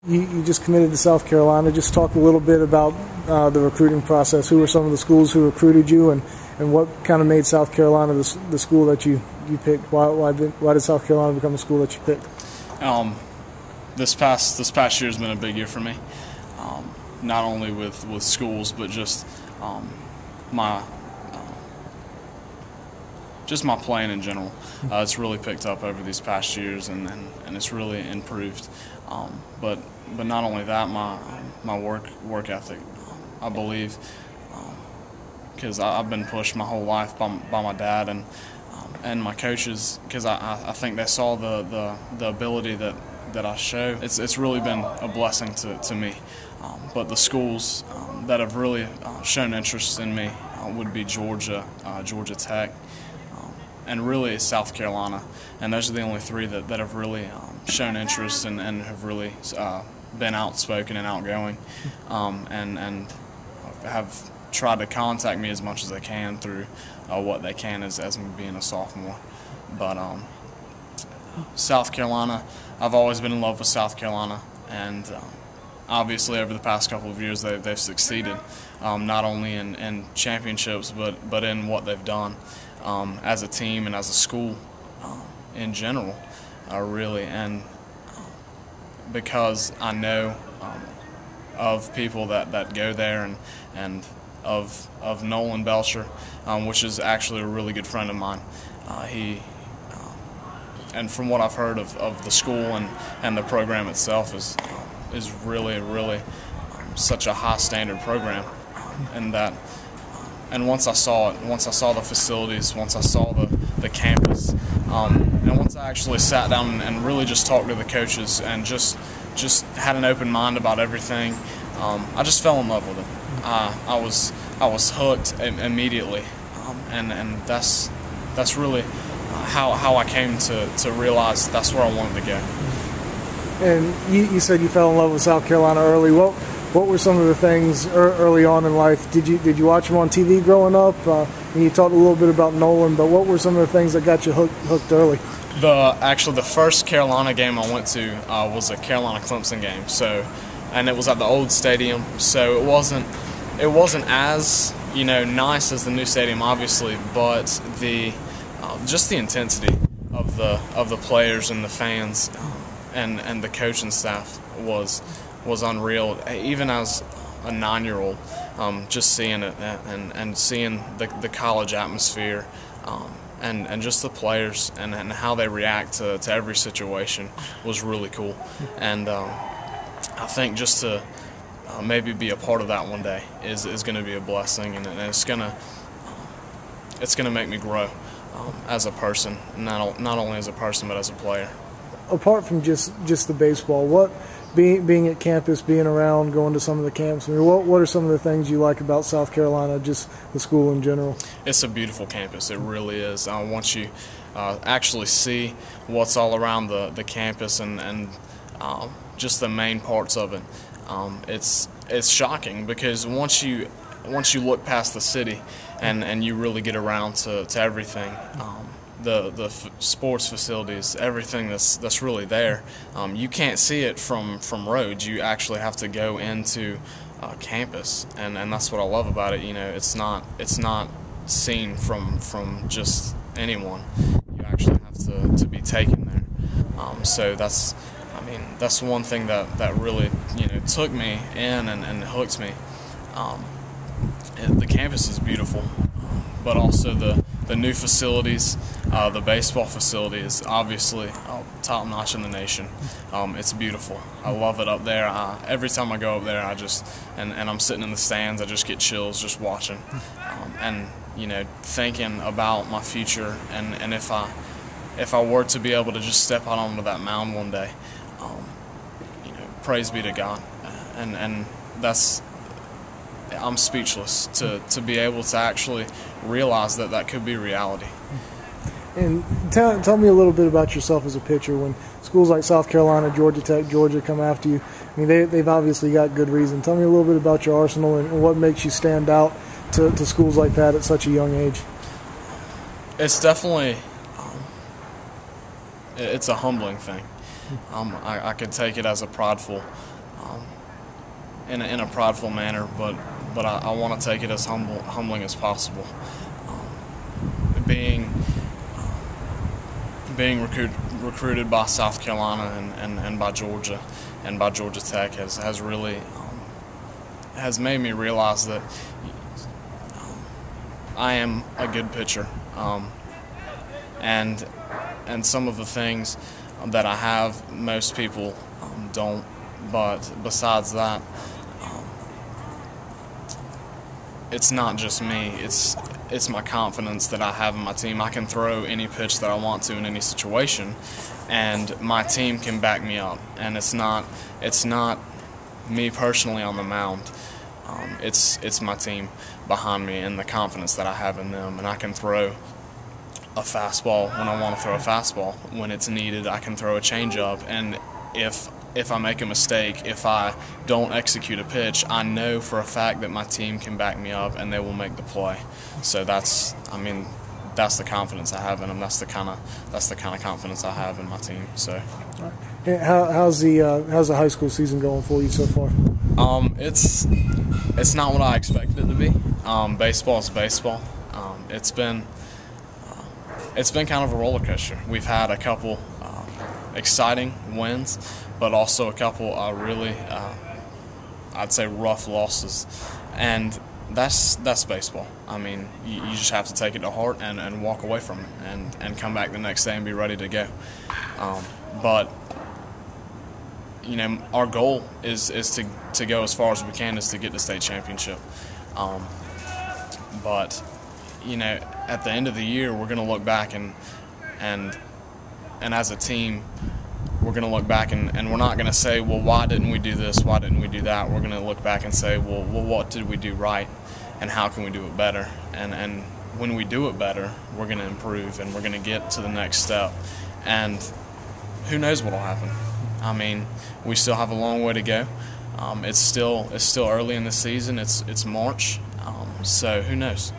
You just committed to South Carolina. Just talk a little bit about the recruiting process. Who were some of the schools who recruited you, and what kind of made South Carolina the school that you picked? Why did South Carolina become the school that you picked? This past year has been a big year for me. Not only with schools, but just my playing in general. It's really picked up over these past years, and it's really improved. But not only that, my work ethic, I believe, because I've been pushed my whole life by my dad and my coaches, because I think they saw the ability that I show. It's really been a blessing to me. But the schools that have really shown interest in me would be Georgia, Georgia Tech, and really South Carolina. And those are the only three that have really shown interest and have really been outspoken and outgoing, and have tried to contact me as much as they can through what they can as me being a sophomore. But South Carolina, I've always been in love with South Carolina, and obviously over the past couple of years they've succeeded, not only in championships but in what they've done as a team and as a school in general, really. And because I know of people that go there, and of Nolan Belcher, which is actually a really good friend of mine. And from what I've heard of the school and the program itself is really such a high standard program, and once I saw it, once I saw the facilities, once I saw the campus, and once I actually sat down and really just talked to the coaches and just had an open mind about everything, I just fell in love with it. I was hooked immediately, and that's really how I came to realize that's where I wanted to go. And you said you fell in love with South Carolina early. What were some of the things early on in life? Did you watch them on TV growing up? And you talked a little bit about Nolan, but what were some of the things that got you hooked early? Actually, the first Carolina game I went to was a Carolina-Clemson game. And it was at the old stadium, so it wasn't as nice as the new stadium, obviously, but just the intensity of the players and the fans and the coaching staff was unreal. Even as a 9-year-old, just seeing it and seeing the college atmosphere, and just the players and how they react to every situation was really cool. And I think just to maybe be a part of that one day is going to be a blessing, and it's going to make me grow as a person, not only as a person but as a player. Apart from just the baseball, what being at campus, being around, going to some of the camps, I mean, what are some of the things you like about South Carolina, just the school in general? It's a beautiful campus. It really is. Once you actually see what's all around the campus and just the main parts of it, it's shocking, because once you look past the city and you really get around to everything, the sports facilities, everything that's really there, you can't see it from roads. You actually have to go into campus, and that's what I love about it. It's not seen from just anyone. You actually have to be taken there. So that's one thing that really took me in and hooked me. The campus is beautiful, but also the new facilities, the baseball facility is obviously top notch in the nation. It's beautiful. I love it up there. Every time I go up there, and I'm sitting in the stands, I just get chills just watching, and thinking about my future, and if I were to be able to just step out onto that mound one day, praise be to God, and I'm speechless to be able to actually realize that could be reality. And tell me a little bit about yourself as a pitcher. When schools like South Carolina, Georgia Tech, Georgia come after you, I mean, they've obviously got good reason. Tell me a little bit about your arsenal and what makes you stand out to schools like that at such a young age. It's definitely it's a humbling thing. I could take it as a prideful, in a prideful manner, but I want to take it as humbling as possible. Being recruited by South Carolina and by Georgia and by Georgia Tech has really has made me realize that I am a good pitcher, and some of the things that I have most people don't. But besides that, it's not just me. It's my confidence that I have in my team. I can throw any pitch that I want to in any situation, and my team can back me up. And it's not me personally on the mound. It's my team behind me and the confidence that I have in them. And I can throw a fastball when I want to throw a fastball. When it's needed, I can throw a changeup. And if I make a mistake, if I don't execute a pitch, I know for a fact that my team can back me up and they will make the play. So that's the confidence I have in them. That's the kind of confidence I have in my team. So, how's the high school season going for you so far? It's not what I expected it to be. Baseball's baseball. It's been kind of a roller coaster. We've had a couple exciting wins, but also a couple really, I'd say, rough losses, and that's baseball. I mean, you just have to take it to heart and walk away from it, and come back the next day and be ready to go. But you know, our goal is to go as far as we can, is to get the state championship. But you know, at the end of the year, we're going to look back and as a team, we're going to look back and we're not going to say, well, why didn't we do this? Why didn't we do that? We're going to look back and say, well, what did we do right, and how can we do it better? And when we do it better, we're going to improve and we're going to get to the next step. And who knows what will happen? I mean, we still have a long way to go. It's still early in the season. It's March, so who knows?